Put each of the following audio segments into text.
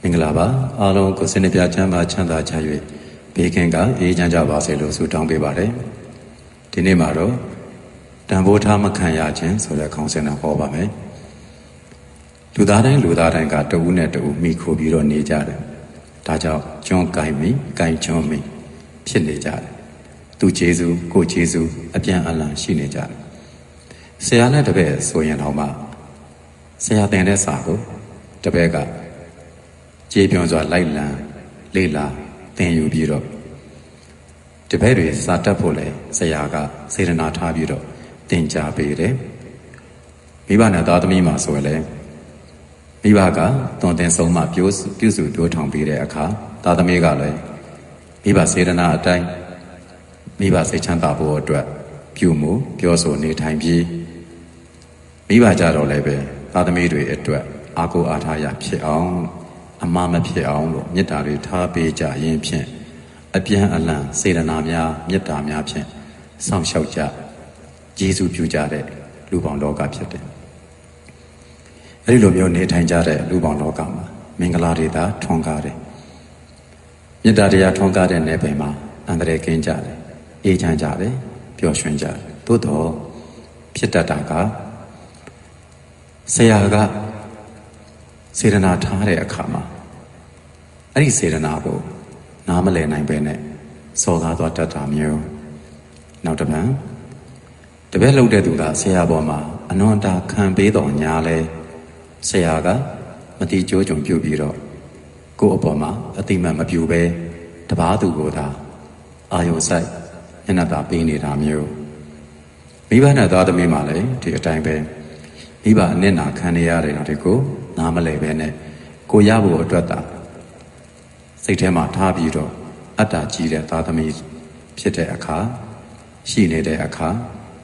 မင်္ဂလာပါအားလုံးကိုစနစ်ပြချမ်းသာချမ်းသာချ၍ဘေးကင်းကအေးချမ်းကြပါစေလို့ဆုတောင်းပေးပါတယ်ဒီနေ့မှာတော့တန်ဖိုးထားမခံရခြင်းဆိုတဲ့ခေါင်းစဉ်နဲ့ဟောပါမယ်လူသားတိုင်းကတဦးနဲ့တဦးမိခိုပြီးတော့နေကြတယ်ဒါကြောင့်ကျွန်းကိုင်မိကိုင်ကျွန်းမိဖြစ်နေကြတယ်သူကျေးဇူးကိုကျေးဇူးအပြန်အလှန်ရှိနေကြတယ်ဆရာနဲ့တပည့်ဆိုရင်တော့မှဆရာတင်တဲ့စာကိုတပည့်ကကျေးပြွန်စွာလိုက်လံလေ့လာသင်ယူပြီးတော့တပည့်တွေစာတတ်ဖို့လဲဆရာကစေတနာထားပြီးတော့သင်ကြားပေးတယ်မိဘနဲ့သားသမီးမှာဆိုရင်လဲမိဘကသွန်သင်ဆုံးမှပြုစုတိုးထောင်ပေးတဲ့အခါသားသမီးကလည်းမိဘစေတနာအတိုင်းမိဘစိတ်ချမ်းသာဖို့အတွက်ပြုမှုပြောဆိုနေထိုင်ပြီးမိဘကြတော့လည်းပဲသားသမီးတွေအတွက်အားကိုးအားထားရဖြစ်အောင်အမှားမဖြစ်အောင်လို့မေတ္တာတွေထားပေးကြရင်ဖြင့်အပြန်အလှန်စေတနာများမေတ္တာများဖြင့်စောင့်ရှောက်ကြကျေးဇူးပြုကြတဲ့လူပေါင်းလောကဖြစ်တယ်။အဲဒီလိုမျိုးနေထိုင်ကြတဲ့လူပေါင်းလောကမှာမင်္ဂလာတွေသာထွန်းကားတယ်။မေတ္တာတရားထွန်းကားတဲ့နယ်ပယ်မှာအန္တရာယ်ကင်းကြတယ်။အေးချမ်းကြတယ်ပျော်ရွှင်ကြတယ်။သို့တော့ဖြစ်တတ်တာကဆရာကစေတနာထားတဲ့အခါမှာအဲ့ဒီစေတနာကိုနားမလည်နိုင်ပဲနဲ့စော်ကားသွားတတ်တာမျိုးနောက်တစ်ပံတပည့်လှုပ်တဲ့သူကဆရာပေါ်မှာအနွန်တာခံပေးတော်ညာလဲဆရာကမတိကျိုးကြုံပြုပြီးတော့ကိုယ့်အပေါ်မှာအတိမတ်မပြူပဲတပားသူကိုသာအာယုံဆိုင်ညနာတာပေးနေတာမျိုးမိဘနဲ့သားသမီးမှလည်းဒီအတိုင်းပဲမိဘအနစ်နာခံရတဲ့တာတွေကိုနားမလဲပဲနဲ့ကိုရဖို့အတွက်သာစိတ်ထဲမှာထားပြီးတော့အတ္တကြီးတဲ့သားသမီးဖြစ်တဲ့အခါရှိနေတဲ့အခါ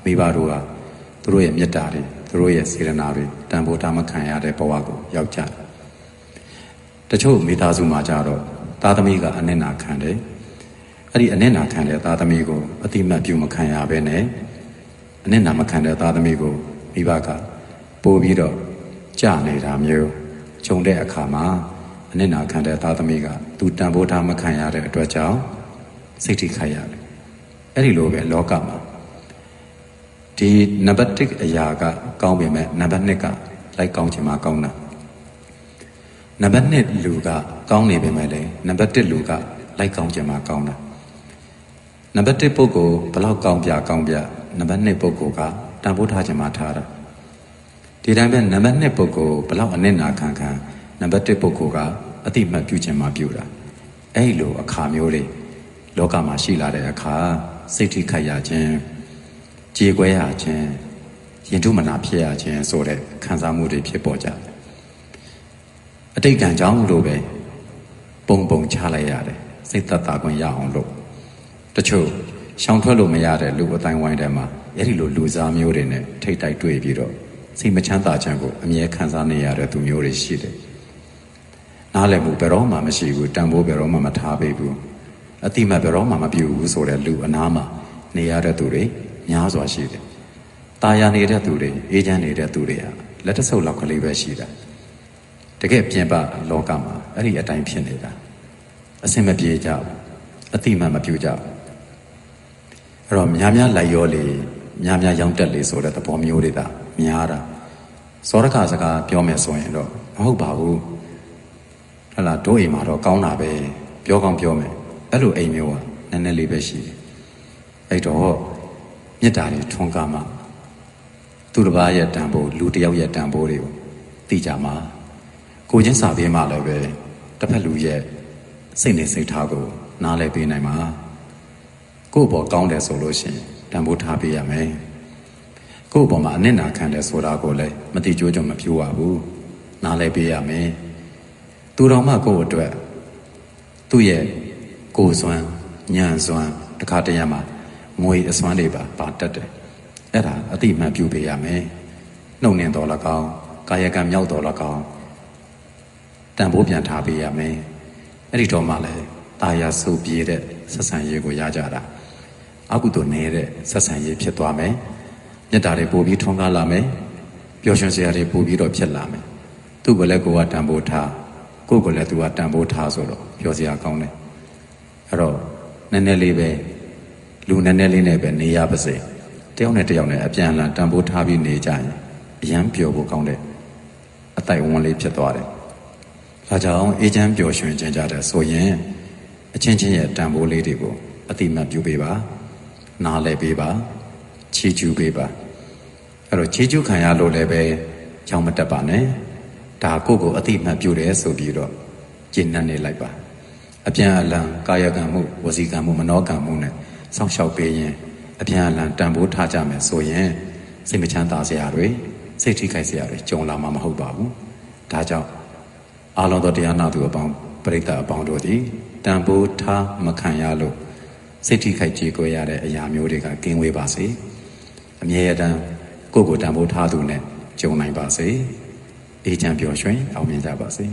မိဘတို့ကသူတို့ရဲ့မေတ္တာတွေသူတို့ရဲ့စေတနာတွေတန်ဖိုးထားမခံရတဲ့ဘဝကိုရောက်ကြတယ်တချို့မိသားစုမှာကြတော့သားသမီးကအနစ်နာခံတယ်အဲ့ဒီအနစ်နာခံတဲ့သားသမီးကိုအတိမတ်ပြုမခံရပဲနဲ့အနစ်နာမခံတဲ့သားသမီးကိုမိဘကပို့ပြီးတော့ကြာနေတာမျိုးခြုံတဲ့အခါမှာအနစ်နာခံတဲ့သားသမီးကသူတန်ဖိုးထားမခံရတဲ့အတွက်ကြောင့်စိတ်ထိခိုက်ရတယ်အဲ့ဒီလိုပဲလောကမှာဒီနံပါတ်1အရာကကောင်းပေမဲ့နံပါတ်2ကလိုက်ကောင်းချင်မှကောင်းတာနံပါတ်2လူကကောင်းနေပေမဲ့လည်းနံပါတ်1လူကလိုက်ကောင်းချင်မှကောင်းတာနံပါတ်1ပုဂ္ဂိုလ်ဘလောက်ကောင်းပြနံပါတ်2ပုဂ္ဂိုလ်ကတန်ဖိုးထားချင်မှထားတာဒီတိုင်းပဲနံပါတ်2ပုဂ္ဂိုလ်ဘလောက်အနစ်နာခံနံပါတ်1ပုဂ္ဂိုလ်ကအတိမတ်ပြုခြင်းမှပြုတာအဲ့လိုအခါမျိုးတွေလောကမှာရှိလာတဲ့အခါစိတ်ထိခိုက်ရခြင်းကြေကွဲရခြင်းရင်ထုမနာဖြစ်ရခြင်းဆိုတဲ့ခံစားမှုတွေဖြစ်ပေါ်ကြတယ်အတိတ်ကံကြောင့်လို့ပဲပုံချလိုက်ရတယ်စိတ်သက်သာခွင့်ရအောင်လို့တချို့ရှောင်ထွက်လို့မရတဲ့လူအတိုင်းဝိုင်းထဲမှာအဲ့ဒီလိုလူစားမျိုးတွေနဲ့ထိတ်တိုက်တွေ့ပြီးတော့စိတ်မချမ်းသာခြင်းကိုအမြဲခံစားနေရတဲ့သူမျိုးတွေရှိတယ်။နားလည်မှုဘယ်တော့မှမရှိဘူးတန်ဖိုးဘယ်တော့မှမထားပေးဘူး။အတိမတ်ဘယ်တော့မှမပြုဘူးဆိုတဲ့လူအနားမှာနေရတဲ့သူတွေများစွာရှိတယ်။ตาရနေတဲ့သူတွေအေးချမ်းနေတဲ့သူတွေကလက်တဆုပ်လောက်ကလေးပဲရှိတာ။တကယ်ပြင်ပလောကမှာအဲ့ဒီအတိုင်းဖြစ်နေတာ။အစင်မပြေကြဘူး။အတိမတ်မပြုကြဘူး။အဲ့တော့များလိုက်ရောလေများရောင်းတက်လေဆိုတဲ့သဘောမျိုးတွေသာများတာစောရခစကားပြောမယ်ဆိုရင်တော့မဟုတ်ပါဘူးဟလာတို့အိမ်မှာတော့ကောင်းတာပဲပြောကောင်းပြောမယ်အဲ့လိုအိမ်မျိုးကနည်းနည်းလေးပဲရှိတယ်အဲ့တော့မေတ္တာတွေထွန်းကားမှသူတစ်ပါးရဲ့တန်ဖိုးလူတစ်ယောက်ရဲ့တန်ဖိုးတွေကိုသိကြမှာကိုချင်းစာပေးမှလည်းပဲတစ်ဖက်လူရဲ့စိတ်နေစိတ်ထားကိုနားလည်ပေးနိုင်မှာကိုယ့်ဘောကောင်းတယ်ဆိုလို့ရှိရင်တန်ဖိုးထားပေးရမယ်ကိုယ့်ဘောမှာအနစ်နာခံတယ်ဆိုတာကိုလည်းမတိကျိုးကြုံမပြိုးရဘူးနားလည်ပေးရမယ်သူတော်မှကိုယ့်အတွက်သူ့ရဲ့ကိုယ်စွမ်းဉာဏ်စွမ်းတခါတရံမှာငွေအစွမ်းတွေပါတတ်တယ်အဲ့ဒါအတိမှန်ပြုပေးရမယ်နှုတ်နှင်တော်၎င်းကာယကံမြောက်တော်၎င်းတန်ဖိုးပြန်ထားပေးရမယ်အဲ့ဒီတော့မှလည်းတာယာစုပြေးတဲ့ဆက်ဆံရေးကိုရကြတာအကုသိုလ်နေတဲ့ဆက်ဆံရေးဖြစ်သွားမယ်မေတ္တာတွေပို့ပြီးထွန်းကားလာမယ်ပျော်ရွှင်စရာတွေပို့ပြီးတော့ဖြစ်လာမယ်သူ့ကိုလည်းကိုယ်ကတန်ဖိုးထား ကိုယ့်ကိုယ်လည်းသူကတန်ဖိုးထားဆိုတော့ပြောစရာကောင်းတယ်အဲ့တော့နည်းနည်းလေးပဲလူနည်းနည်းလေးနဲ့ပဲနေရပါစေတယောက်နဲ့တယောက်နဲ့အပြန်အလှန်တန်ဖိုးထားပြီးနေကြရင်အရန်ပျော်ဖို့ကောင်းတဲ့အတိုက်အဝန်းလေးဖြစ်သွားတယ်ဒါကြောင့်အေးချမ်းပျော်ရွှင်ခြင်းကြတဲ့ဆိုရင်အချင်းချင်းရဲ့တန်ဖိုးလေးတွေကိုအတိမတ်ပြုပေးပါနားလည်ပေးပါချီးကျူးပေးပါအဲ့တော့ချီးကျူးခံရလို့လည်းပဲကြောင်မတက်ပါနဲ့ဒါကိုယ့်ကိုအတိမတ်ပြုတယ်ဆိုပြီးတော့ကျင့်နှံ့နေလိုက်ပါအပြန်အလှန်ကာယကံမှုဝစီကံမှုမနောကံမှုနဲ့စောင့်ရှောက်ပေးရင်အပြန်အလှန်တန်ဖိုးထားကြမယ်ဆိုရင်စိတ်မချမ်းသာစရာတွေစိတ်ထိခိုက်စရာတွေကြုံလာမှာမဟုတ်ပါဘူးဒါကြောင့်အာလုံးသောတရားနာသူအပေါင်းပရိသတ်အပေါင်းတို့သည်တန်ဖိုးထားမခံရလို့စိတ်ထိခိုက်ကြေကွဲရတဲ့အရာမျိုးတွေကကင်းဝေးပါစေအမြဲတမ်းကိုယ့်ကိုယ်တန်ဖိုးထားသူနဲ့ကြုံနိုင်ပါစေအေးချမ်းပျော်ရွှင်အောင်မြင်ကြပါစေ